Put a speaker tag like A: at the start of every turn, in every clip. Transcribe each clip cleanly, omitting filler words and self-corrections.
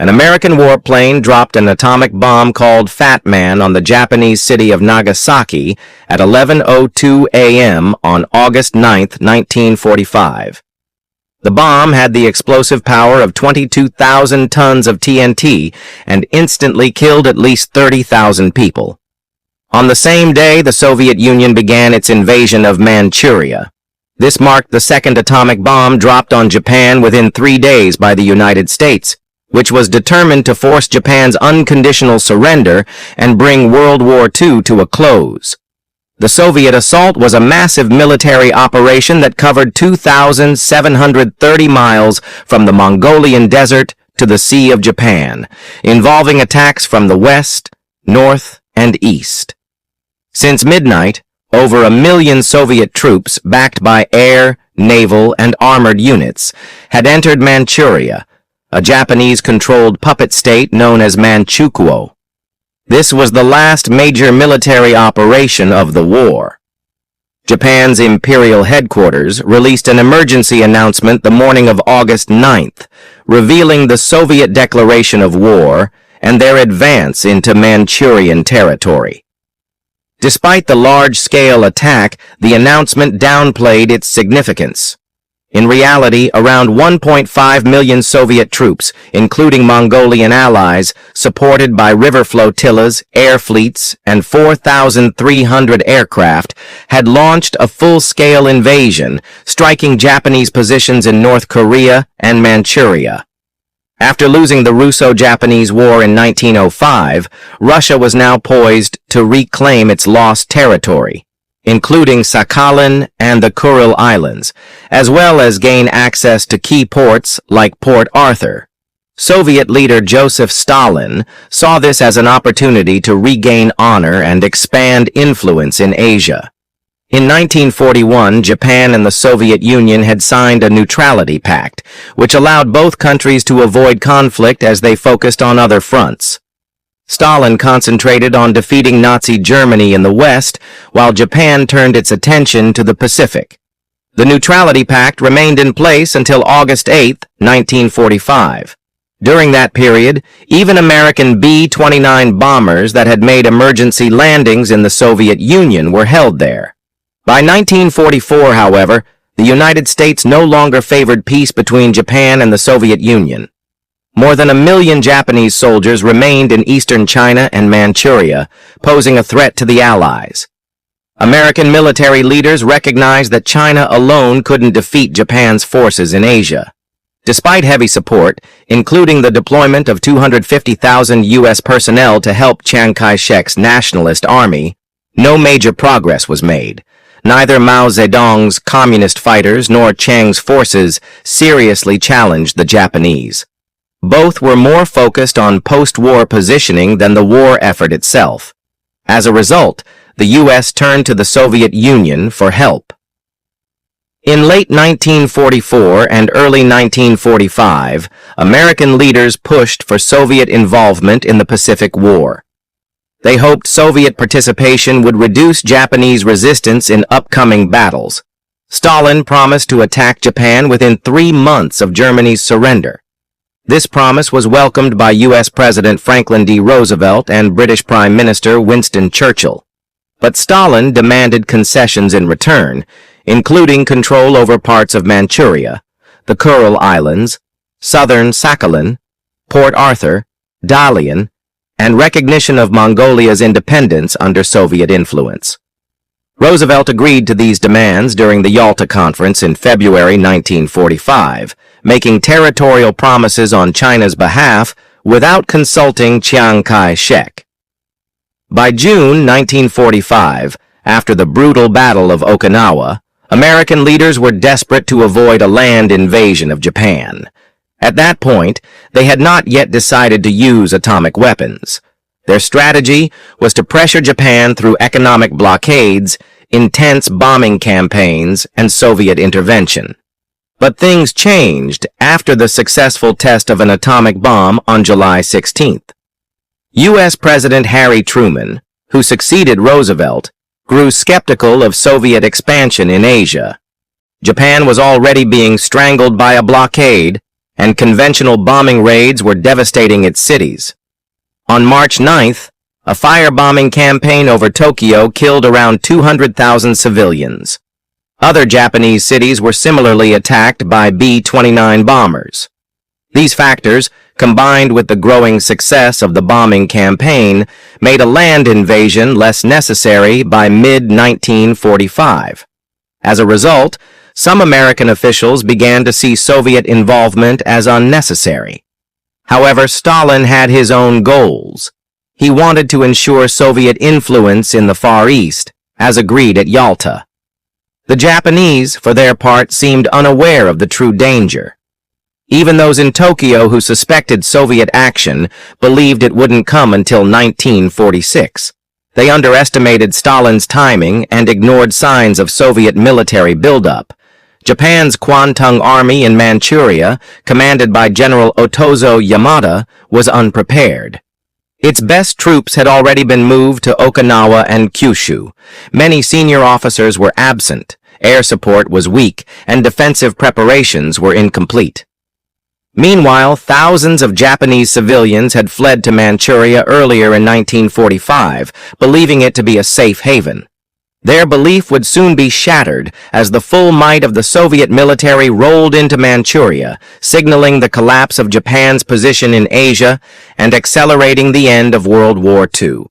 A: An American warplane dropped an atomic bomb called Fat Man on the Japanese city of Nagasaki at 11:02 a.m. on August 9, 1945. The bomb had the explosive power of 22,000 tons of TNT and instantly killed at least 30,000 people. On the same day, the Soviet Union began its invasion of Manchuria. This marked the second atomic bomb dropped on Japan within 3 days by the United States, which was determined to force Japan's unconditional surrender and bring World War II to a close. The Soviet assault was a massive military operation that covered 2,730 miles from the Mongolian desert to the Sea of Japan, involving attacks from the west, north, and east. Since midnight, over 1 million Soviet troops, backed by air, naval, and armored units, had entered Manchuria, a Japanese-controlled puppet state known as Manchukuo. This was the last major military operation of the war. Japan's imperial headquarters released an emergency announcement the morning of August 9th, revealing the Soviet declaration of war and their advance into Manchurian territory. Despite the large-scale attack, the announcement downplayed its significance. In reality, around 1.5 million Soviet troops, including Mongolian allies, supported by river flotillas, air fleets, and 4,300 aircraft, had launched a full-scale invasion, striking Japanese positions in North Korea and Manchuria. After losing the Russo-Japanese War in 1905, Russia was now poised to reclaim its lost territory, including Sakhalin and the Kuril Islands, as well as gain access to key ports like Port Arthur. Soviet leader Joseph Stalin saw this as an opportunity to regain honor and expand influence in Asia. In 1941, Japan and the Soviet Union had signed a neutrality pact, which allowed both countries to avoid conflict as they focused on other fronts. Stalin concentrated on defeating Nazi Germany in the West, while Japan turned its attention to the Pacific. The Neutrality Pact remained in place until August 8, 1945. During that period, even American B-29 bombers that had made emergency landings in the Soviet Union were held there. By 1944, however, the United States no longer favored peace between Japan and the Soviet Union. More than 1 million Japanese soldiers remained in eastern China and Manchuria, posing a threat to the Allies. American military leaders recognized that China alone couldn't defeat Japan's forces in Asia. Despite heavy support, including the deployment of 250,000 U.S. personnel to help Chiang Kai-shek's nationalist army, no major progress was made. Neither Mao Zedong's communist fighters nor Chiang's forces seriously challenged the Japanese. Both were more focused on post-war positioning than the war effort itself. As a result, the U.S. turned to the Soviet Union for help. In late 1944 and early 1945, American leaders pushed for Soviet involvement in the Pacific War. They hoped Soviet participation would reduce Japanese resistance in upcoming battles. Stalin promised to attack Japan within 3 months of Germany's surrender. This promise was welcomed by U.S. President Franklin D. Roosevelt and British Prime Minister Winston Churchill. But Stalin demanded concessions in return, including control over parts of Manchuria, the Kuril Islands, southern Sakhalin, Port Arthur, Dalian, and recognition of Mongolia's independence under Soviet influence. Roosevelt agreed to these demands during the Yalta Conference in February 1945, making territorial promises on China's behalf without consulting Chiang Kai-shek. By June 1945, after the brutal Battle of Okinawa, American leaders were desperate to avoid a land invasion of Japan. At that point, they had not yet decided to use atomic weapons. Their strategy was to pressure Japan through economic blockades, intense bombing campaigns, and Soviet intervention. But things changed after the successful test of an atomic bomb on July 16th. U.S. President Harry Truman, who succeeded Roosevelt, grew skeptical of Soviet expansion in Asia. Japan was already being strangled by a blockade, and conventional bombing raids were devastating its cities. On March 9th, a firebombing campaign over Tokyo killed around 200,000 civilians. Other Japanese cities were similarly attacked by B-29 bombers. These factors, combined with the growing success of the bombing campaign, made a land invasion less necessary by mid-1945. As a result, some American officials began to see Soviet involvement as unnecessary. However, Stalin had his own goals. He wanted to ensure Soviet influence in the Far East, as agreed at Yalta. The Japanese, for their part, seemed unaware of the true danger. Even those in Tokyo who suspected Soviet action believed it wouldn't come until 1946. They underestimated Stalin's timing and ignored signs of Soviet military buildup. Japan's Kwantung Army in Manchuria, commanded by General Otozo Yamada, was unprepared. Its best troops had already been moved to Okinawa and Kyushu. Many senior officers were absent, air support was weak, and defensive preparations were incomplete. Meanwhile, thousands of Japanese civilians had fled to Manchuria earlier in 1945, believing it to be a safe haven. Their belief would soon be shattered as the full might of the Soviet military rolled into Manchuria, signaling the collapse of Japan's position in Asia and accelerating the end of World War II.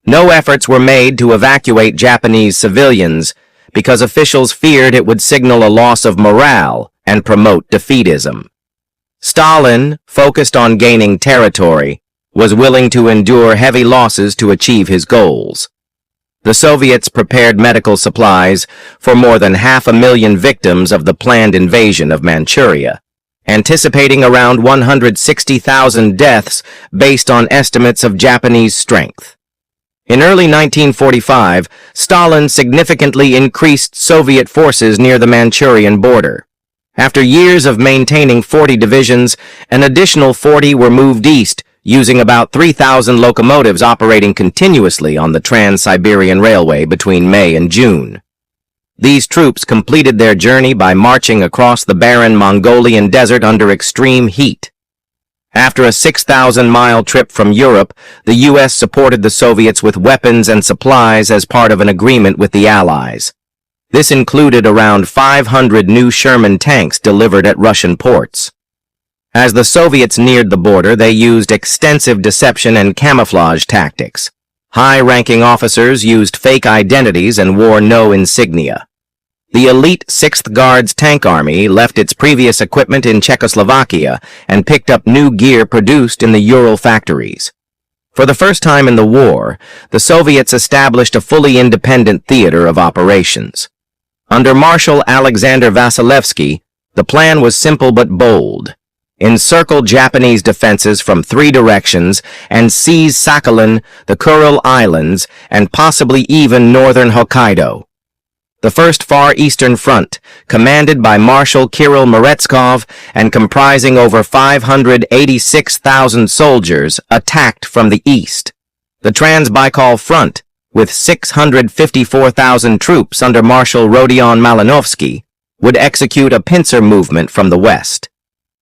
A: No efforts were made to evacuate Japanese civilians because officials feared it would signal a loss of morale and promote defeatism. Stalin, focused on gaining territory, was willing to endure heavy losses to achieve his goals. The Soviets prepared medical supplies for more than 500,000 victims of the planned invasion of Manchuria, anticipating around 160,000 deaths based on estimates of Japanese strength. In early 1945, Stalin significantly increased Soviet forces near the Manchurian border. After years of maintaining 40 divisions, an additional 40 were moved east, using about 3,000 locomotives operating continuously on the Trans-Siberian Railway between May and June. These troops completed their journey by marching across the barren Mongolian desert under extreme heat. After a 6,000-mile trip from Europe, the U.S. supported the Soviets with weapons and supplies as part of an agreement with the Allies. This included around 500 new Sherman tanks delivered at Russian ports. As the Soviets neared the border, they used extensive deception and camouflage tactics. High-ranking officers used fake identities and wore no insignia. The elite 6th Guards Tank Army left its previous equipment in Czechoslovakia and picked up new gear produced in the Ural factories. For the first time in the war, the Soviets established a fully independent theater of operations. Under Marshal Alexander Vasilevsky, the plan was simple but bold. Encircle Japanese defenses from 3 directions and seize Sakhalin, the Kuril Islands, and possibly even northern Hokkaido. The First Far Eastern Front, commanded by Marshal Kirill Meretskov and comprising over 586,000 soldiers, attacked from the east. The Trans-Baikal Front, with 654,000 troops under Marshal Rodion Malinovsky, would execute a pincer movement from the west.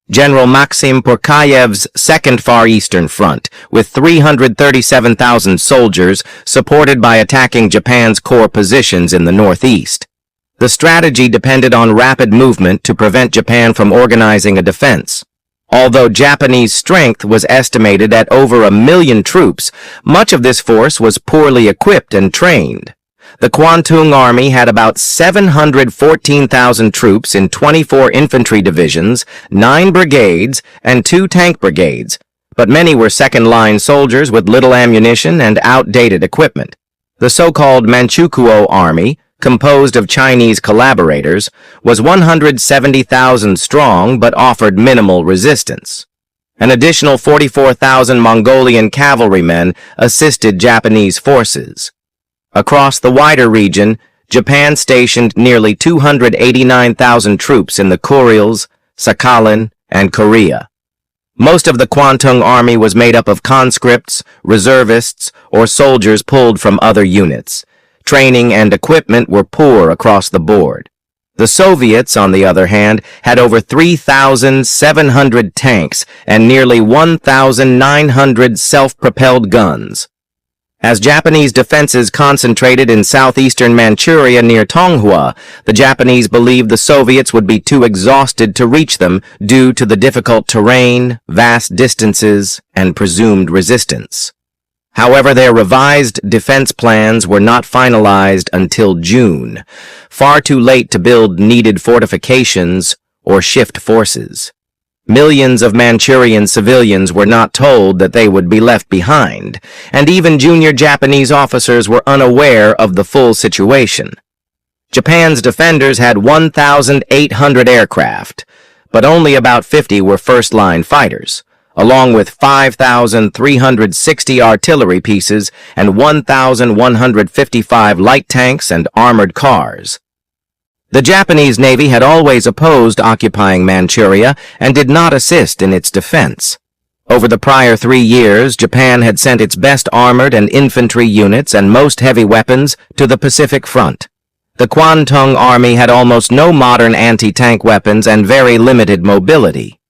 A: General Maxim Porkayev's Second Far Eastern Front, with 337,000 soldiers, supported by attacking Japan's core positions in the northeast. The strategy depended on rapid movement to prevent Japan from organizing a defense. Although Japanese strength was estimated at over 1 million troops, much of this force was poorly equipped and trained. The Kwantung Army had about 714,000 troops in 24 infantry divisions, 9 brigades, and 2 tank brigades, but many were second-line soldiers with little ammunition and outdated equipment. The so-called Manchukuo Army, composed of Chinese collaborators, was 170,000 strong but offered minimal resistance. An additional 44,000 Mongolian cavalrymen assisted Japanese forces. Across the wider region, Japan stationed nearly 289,000 troops in the Kurils, Sakhalin, and Korea. Most of the Kwantung Army was made up of conscripts, reservists, or soldiers pulled from other units. Training and equipment were poor across the board. The Soviets, on the other hand, had over 3,700 tanks and nearly 1,900 self-propelled guns. As Japanese defenses concentrated in southeastern Manchuria near Tonghua, the Japanese believed the Soviets would be too exhausted to reach them due to the difficult terrain, vast distances, and presumed resistance. However, their revised defense plans were not finalized until June, far too late to build needed fortifications or shift forces. Millions of Manchurian civilians were not told that they would be left behind, and even junior Japanese officers were unaware of the full situation. Japan's defenders had 1,800 aircraft, but only about 50 were first-line fighters, along with 5,360 artillery pieces and 1,155 light tanks and armored cars. The Japanese Navy had always opposed occupying Manchuria and did not assist in its defense. Over the prior 3 years, Japan had sent its best armored and infantry units and most heavy weapons to the Pacific Front. The Kwantung Army had almost no modern anti-tank weapons and very limited mobility.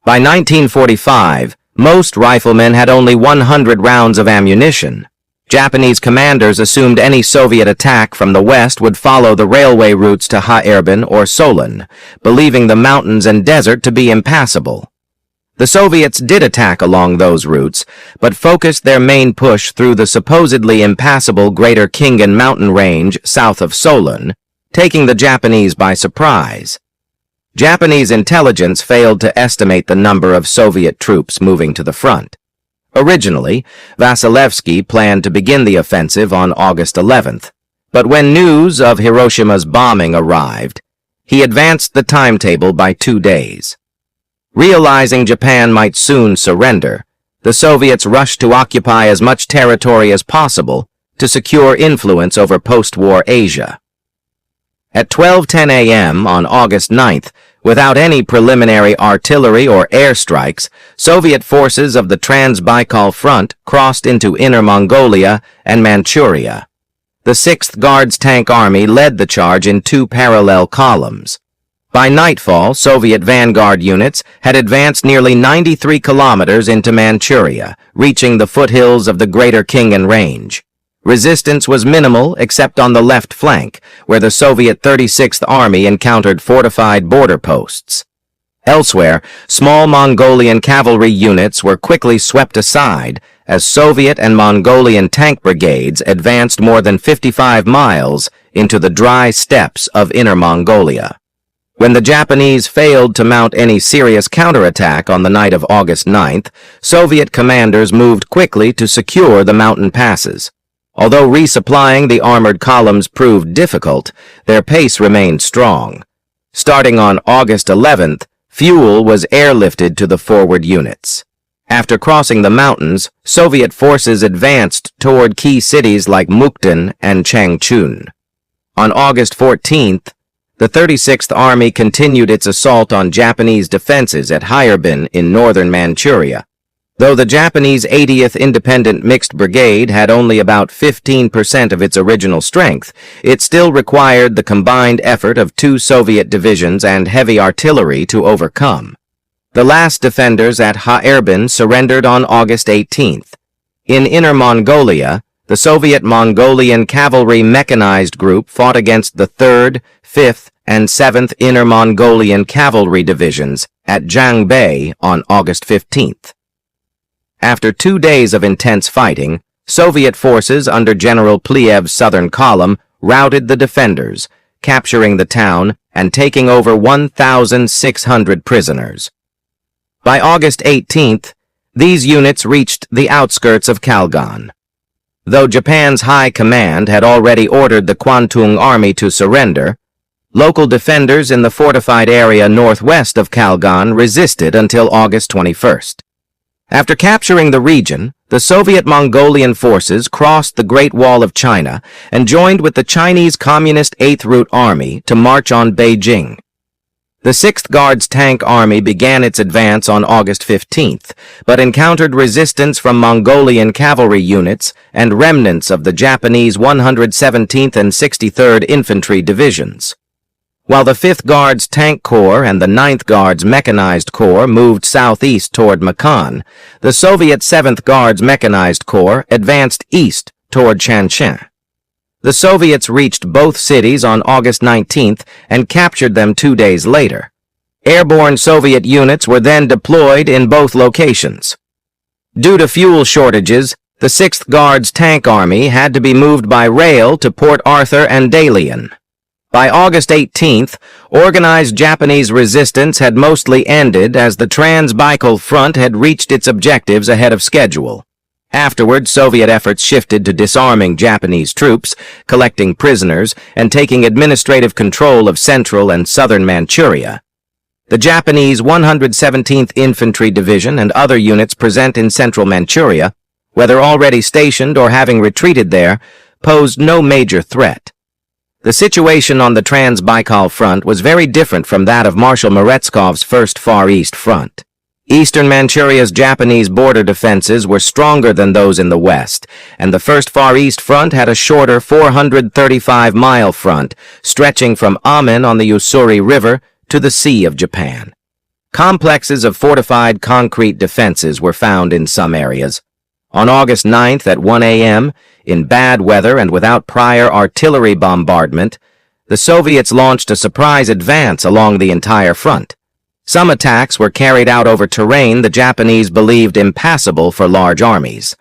A: By 1945, most riflemen had only 100 rounds of ammunition. Japanese commanders assumed any Soviet attack from the west would follow the railway routes to Hairbin or Solon, believing the mountains and desert to be impassable. The Soviets did attack along those routes, but focused their main push through the supposedly impassable Greater Khingan mountain range south of Solon, taking the Japanese by surprise. Japanese intelligence failed to estimate the number of Soviet troops moving to the front. Originally, Vasilevsky planned to begin the offensive on August 11th, but when news of Hiroshima's bombing arrived, he advanced the timetable by 2 days. Realizing Japan might soon surrender, the Soviets rushed to occupy as much territory as possible to secure influence over post-war Asia. At 12:10 a.m. on August 9th, without any preliminary artillery or airstrikes, Soviet forces of the Trans-Baikal Front crossed into Inner Mongolia and Manchuria. The 6th Guards Tank Army led the charge in 2 parallel columns. By nightfall, Soviet vanguard units had advanced nearly 93 kilometers into Manchuria, reaching the foothills of the Greater Khingan Range. Resistance was minimal except on the left flank, where the Soviet 36th Army encountered fortified border posts. Elsewhere, small Mongolian cavalry units were quickly swept aside as Soviet and Mongolian tank brigades advanced more than 55 miles into the dry steppes of Inner Mongolia. When the Japanese failed to mount any serious counterattack on the night of August 9th, Soviet commanders moved quickly to secure the mountain passes. Although resupplying the armored columns proved difficult, their pace remained strong. Starting on August 11th, fuel was airlifted to the forward units. After crossing the mountains, Soviet forces advanced toward key cities like Mukden and Changchun. On August 14th, the 36th Army continued its assault on Japanese defenses at Hairbin in northern Manchuria. Though the Japanese 80th Independent Mixed Brigade had only about 15% of its original strength, it still required the combined effort of 2 Soviet divisions and heavy artillery to overcome. The last defenders at Hairbin surrendered on August 18th. In Inner Mongolia, the Soviet Mongolian Cavalry Mechanized Group fought against the 3rd, 5th, and 7th Inner Mongolian Cavalry Divisions at Jangbei on August 15th. After 2 days of intense fighting, Soviet forces under General Pliev's southern column routed the defenders, capturing the town and taking over 1,600 prisoners. By August 18th, these units reached the outskirts of Kalgan. Though Japan's high command had already ordered the Kwantung Army to surrender, local defenders in the fortified area northwest of Kalgan resisted until August 21st. After capturing the region, the Soviet Mongolian forces crossed the Great Wall of China and joined with the Chinese Communist 8th Route Army to march on Beijing. The 6th Guards Tank Army began its advance on August 15th, but encountered resistance from Mongolian cavalry units and remnants of the Japanese 117th and 63rd Infantry Divisions. While the 5th Guards Tank Corps and the 9th Guards Mechanized Corps moved southeast toward Macon, the Soviet 7th Guards Mechanized Corps advanced east toward Shanshan. The Soviets reached both cities on August 19th and captured them 2 days later. Airborne Soviet units were then deployed in both locations. Due to fuel shortages, the 6th Guards Tank Army had to be moved by rail to Port Arthur and Dalian. By August 18th, organized Japanese resistance had mostly ended as the Trans-Baikal Front had reached its objectives ahead of schedule. Afterward, Soviet efforts shifted to disarming Japanese troops, collecting prisoners, and taking administrative control of central and southern Manchuria. The Japanese 117th Infantry Division and other units present in central Manchuria, whether already stationed or having retreated there, posed no major threat. The situation on the Trans-Baikal Front was very different from that of Marshal Merezkov's First Far East Front. Eastern Manchuria's Japanese border defenses were stronger than those in the west, and the First Far East Front had a shorter 435-mile front stretching from Amin on the Ussuri River to the Sea of Japan. Complexes of fortified concrete defenses were found in some areas. On August 9th at 1 a.m., in bad weather and without prior artillery bombardment, the Soviets launched a surprise advance along the entire front. Some attacks were carried out over terrain the Japanese believed impassable for large armies.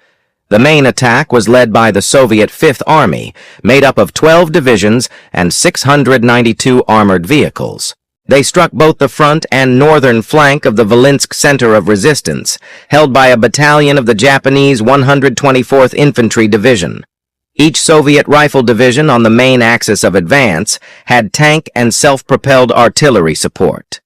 A: The main attack was led by the Soviet Fifth Army, made up of 12 divisions and 692 armored vehicles. They struck both the front and northern flank of the Volinsk Center of Resistance, held by a battalion of the Japanese 124th Infantry Division. Each Soviet rifle division on the main axis of advance had tank and self-propelled artillery support.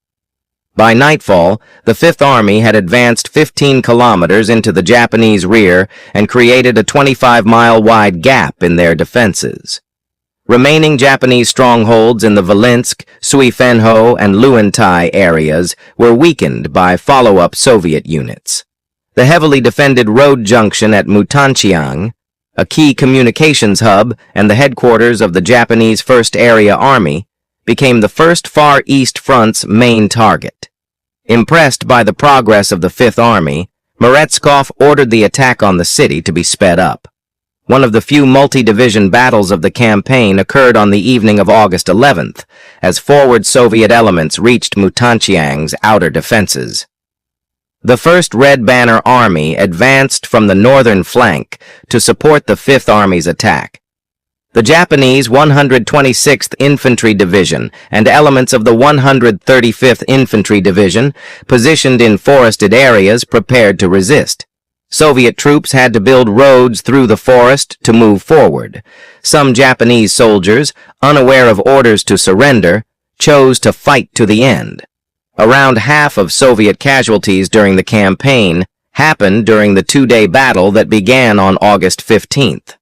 A: By nightfall, the Fifth Army had advanced 15 kilometers into the Japanese rear and created a 25-mile-wide gap in their defenses. Remaining Japanese strongholds in the Volinsk, Suifenho, and Luantai areas were weakened by follow-up Soviet units. The heavily defended road junction at Mutanchiang, a key communications hub and the headquarters of the Japanese 1st Area Army, became the First Far East Front's main target. Impressed by the progress of the Fifth Army, Merezkov ordered the attack on the city to be sped up. One of the few multi-division battles of the campaign occurred on the evening of August 11th, as forward Soviet elements reached Mutanchiang's outer defenses. The 1st Red Banner Army advanced from the northern flank to support the Fifth Army's attack. The Japanese 126th Infantry Division and elements of the 135th Infantry Division, positioned in forested areas, prepared to resist. Soviet troops had to build roads through the forest to move forward. Some Japanese soldiers, unaware of orders to surrender, chose to fight to the end. Around half of Soviet casualties during the campaign happened during the 2-day battle that began on August 15th.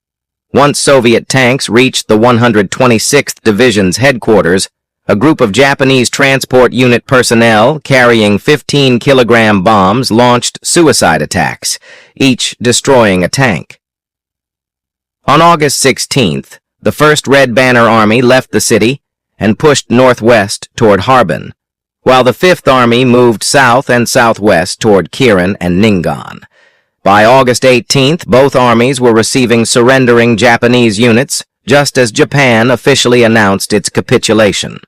A: Once Soviet tanks reached the 126th Division's headquarters, a group of Japanese transport unit personnel carrying 15-kilogram bombs launched suicide attacks, each destroying a tank. On August 16th, the 1st Red Banner Army left the city and pushed northwest toward Harbin, while the 5th Army moved south and southwest toward Kirin and Ningan. By August 18th, both armies were receiving surrendering Japanese units, just as Japan officially announced its capitulation.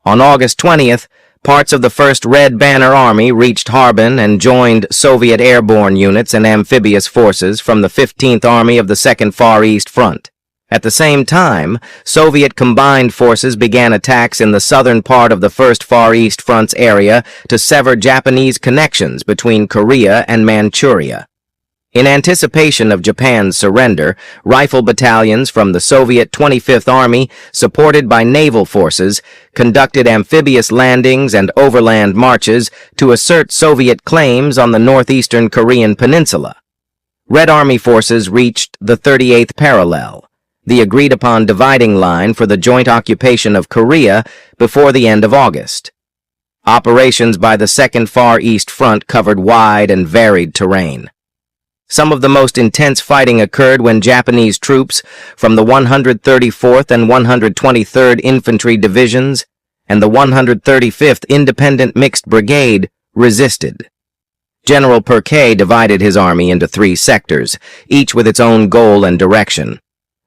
A: On August 20th, parts of the 1st Red Banner Army reached Harbin and joined Soviet airborne units and amphibious forces from the 15th Army of the 2nd Far East Front. At the same time, Soviet combined forces began attacks in the southern part of the 1st Far East Front's area to sever Japanese connections between Korea and Manchuria. In anticipation of Japan's surrender, rifle battalions from the Soviet 25th Army, supported by naval forces, conducted amphibious landings and overland marches to assert Soviet claims on the northeastern Korean peninsula. Red Army forces reached the 38th parallel, the agreed-upon dividing line for the joint occupation of Korea, before the end of August. Operations by the 2nd Far East Front covered wide and varied terrain. Some of the most intense fighting occurred when Japanese troops from the 134th and 123rd Infantry Divisions and the 135th Independent Mixed Brigade resisted. General Perquet divided his army into 3 sectors, each with its own goal and direction.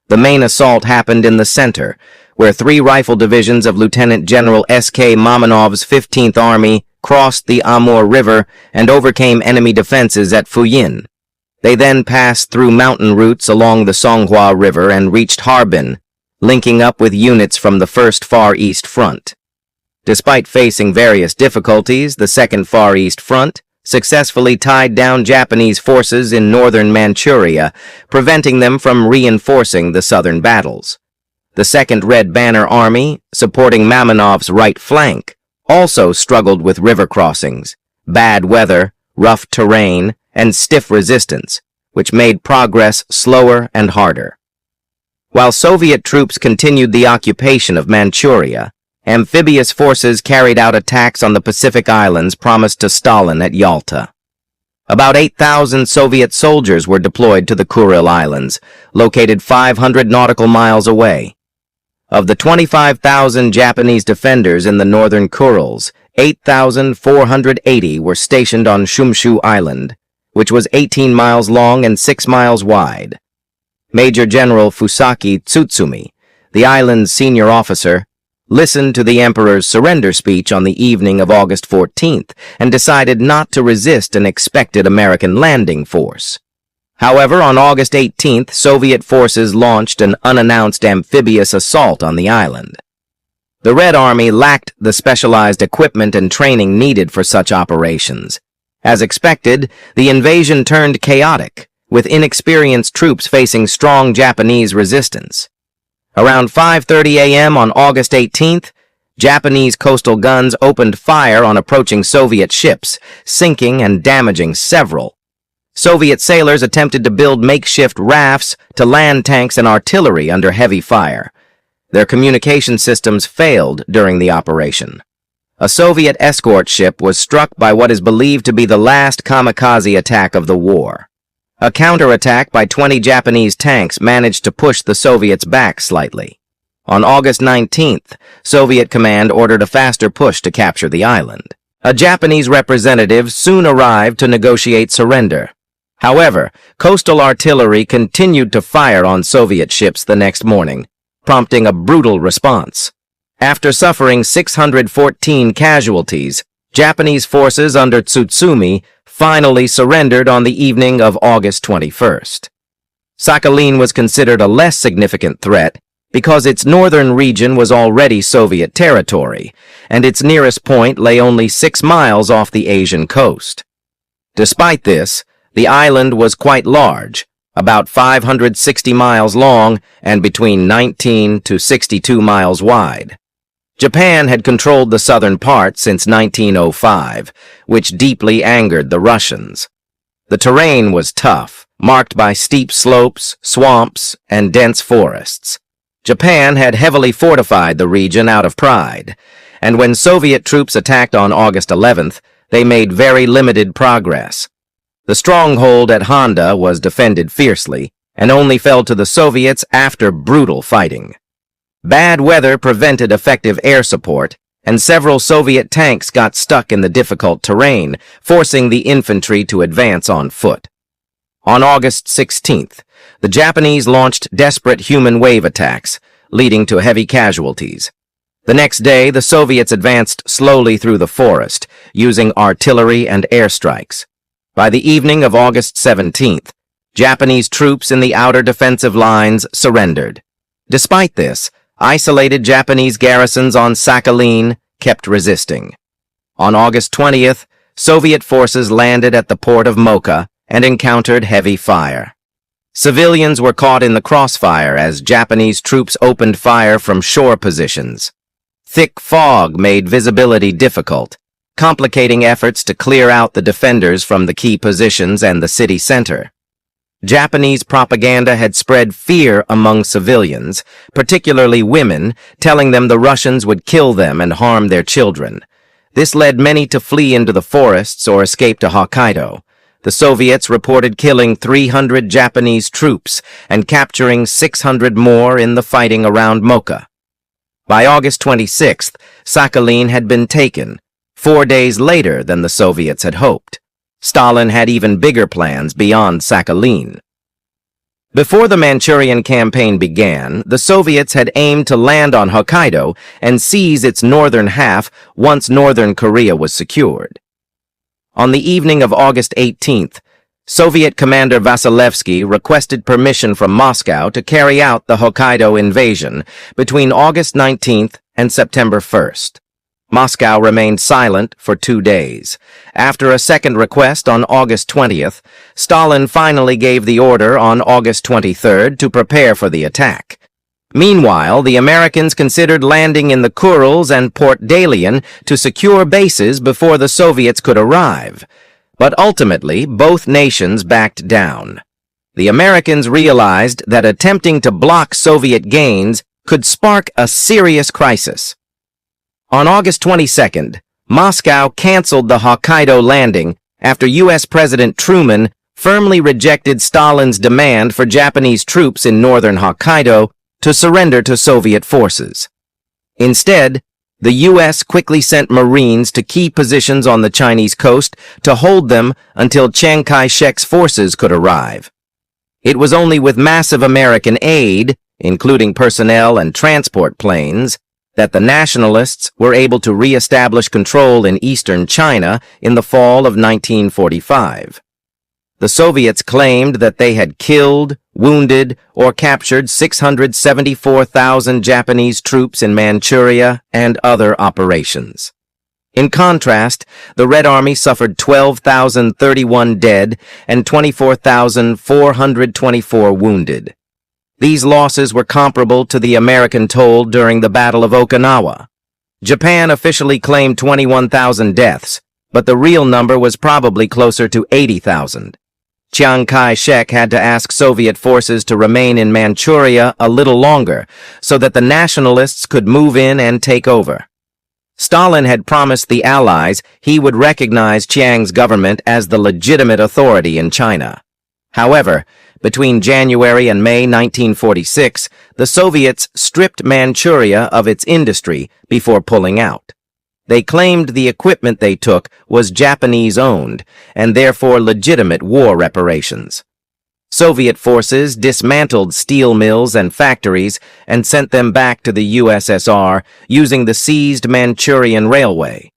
A: The main assault happened in the center, where 3 rifle divisions of Lieutenant General S.K. Mamanov's 15th Army crossed the Amur River and overcame enemy defenses at Fuyin. They then passed through mountain routes along the Songhua River and reached Harbin, linking up with units from the 1st Far East Front. Despite facing various difficulties, the 2nd Far East Front successfully tied down Japanese forces in northern Manchuria, preventing them from reinforcing the southern battles. The 2nd Red Banner Army, supporting Mamanov's right flank, also struggled with river crossings, bad weather, rough terrain, and stiff resistance, which made progress slower and harder. While Soviet troops continued the occupation of Manchuria, amphibious forces carried out attacks on the Pacific Islands promised to Stalin at Yalta. About 8,000 Soviet soldiers were deployed to the Kuril Islands, located 500 nautical miles away. Of the 25,000 Japanese defenders in the northern Kurils, 8,480 were stationed on Shumshu Island, which was 18 miles long and 6 miles wide. Major General Fusaki Tsutsumi, the island's senior officer, listened to the emperor's surrender speech on the evening of August 14th and decided not to resist an expected American landing force. However, on August 18th, Soviet forces launched an unannounced amphibious assault on the island. The Red Army lacked the specialized equipment and training needed for such operations. As expected, the invasion turned chaotic, with inexperienced troops facing strong Japanese resistance. Around 5:30 a.m. on August 18th, Japanese coastal guns opened fire on approaching Soviet ships, sinking and damaging several. Soviet sailors attempted to build makeshift rafts to land tanks and artillery under heavy fire. Their communication systems failed during the operation. A Soviet escort ship was struck by what is believed to be the last kamikaze attack of the war. A counterattack by 20 Japanese tanks managed to push the Soviets back slightly. On August 19th, Soviet command ordered a faster push to capture the island. A Japanese representative soon arrived to negotiate surrender. However, coastal artillery continued to fire on Soviet ships the next morning, prompting a brutal response. After suffering 614 casualties, Japanese forces under Tsutsumi finally surrendered on the evening of August 21st. Sakhalin was considered a less significant threat because its northern region was already Soviet territory, and its nearest point lay only 6 miles off the Asian coast. Despite this, the island was quite large, about 560 miles long and between 19 to 62 miles wide. Japan had controlled the southern part since 1905, which deeply angered the Russians. The terrain was tough, marked by steep slopes, swamps, and dense forests. Japan had heavily fortified the region out of pride, and when Soviet troops attacked on August 11th, they made very limited progress. The stronghold at Honda was defended fiercely and only fell to the Soviets after brutal fighting. Bad weather prevented effective air support, and several Soviet tanks got stuck in the difficult terrain, forcing the infantry to advance on foot. On August 16th, the Japanese launched desperate human wave attacks, leading to heavy casualties. The next day, the Soviets advanced slowly through the forest, using artillery and airstrikes. By the evening of August 17th, Japanese troops in the outer defensive lines surrendered. Despite this, isolated Japanese garrisons on Sakhalin kept resisting. On August 20th, Soviet forces landed at the port of Mocha and encountered heavy fire. Civilians were caught in the crossfire as Japanese troops opened fire from shore positions. Thick fog made visibility difficult, complicating efforts to clear out the defenders from the key positions and the city center. Japanese propaganda had spread fear among civilians, particularly women, telling them the Russians would kill them and harm their children. This led many to flee into the forests or escape to Hokkaido. The Soviets reported killing 300 Japanese troops and capturing 600 more in the fighting around Mocha. By August 26th, Sakhalin had been taken, 4 days later than the Soviets had hoped. Stalin had even bigger plans beyond Sakhalin. Before the Manchurian campaign began, the Soviets had aimed to land on Hokkaido and seize its northern half once northern Korea was secured. On the evening of August 18th, Soviet Commander Vasilevsky requested permission from Moscow to carry out the Hokkaido invasion between August 19th and September 1st. Moscow remained silent for 2 days. After a second request on August 20th, Stalin finally gave the order on August 23rd to prepare for the attack. Meanwhile, the Americans considered landing in the Kurils and Port Dalian to secure bases before the Soviets could arrive. But ultimately, both nations backed down. The Americans realized that attempting to block Soviet gains could spark a serious crisis. On August 22nd, Moscow canceled the Hokkaido landing after U.S. President Truman firmly rejected Stalin's demand for Japanese troops in northern Hokkaido to surrender to Soviet forces. Instead, the U.S. quickly sent Marines to key positions on the Chinese coast to hold them until Chiang Kai-shek's forces could arrive. It was only with massive American aid, including personnel and transport planes, that the nationalists were able to re-establish control in eastern China in the fall of 1945. The Soviets claimed that they had killed, wounded, or captured 674,000 Japanese troops in Manchuria and other operations. In contrast, the Red Army suffered 12,031 dead and 24,424 wounded. These losses were comparable to the American toll during the Battle of Okinawa. Japan officially claimed 21,000 deaths, but the real number was probably closer to 80,000. Chiang Kai-shek had to ask Soviet forces to remain in Manchuria a little longer so that the nationalists could move in and take over. Stalin had promised the Allies he would recognize Chiang's government as the legitimate authority in China. However, between January and May 1946, the Soviets stripped Manchuria of its industry before pulling out. They claimed the equipment they took was Japanese-owned and therefore legitimate war reparations. Soviet forces dismantled steel mills and factories and sent them back to the USSR using the seized Manchurian Railway.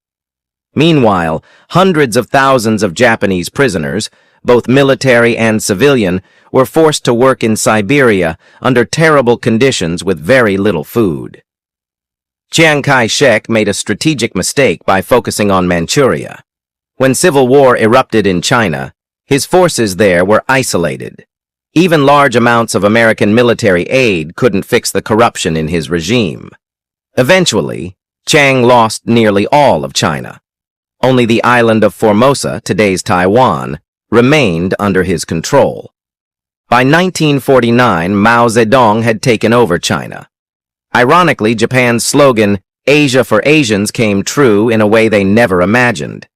A: Meanwhile, hundreds of thousands of Japanese prisoners, both military and civilian, were forced to work in Siberia under terrible conditions with very little food. Chiang Kai-shek made a strategic mistake by focusing on Manchuria. When civil war erupted in China, his forces there were isolated. Even large amounts of American military aid couldn't fix the corruption in his regime. Eventually, Chiang lost nearly all of China. Only the island of Formosa, today's Taiwan, remained under his control. By 1949, Mao Zedong had taken over China. Ironically, Japan's slogan, "Asia for Asians," came true in a way they never imagined.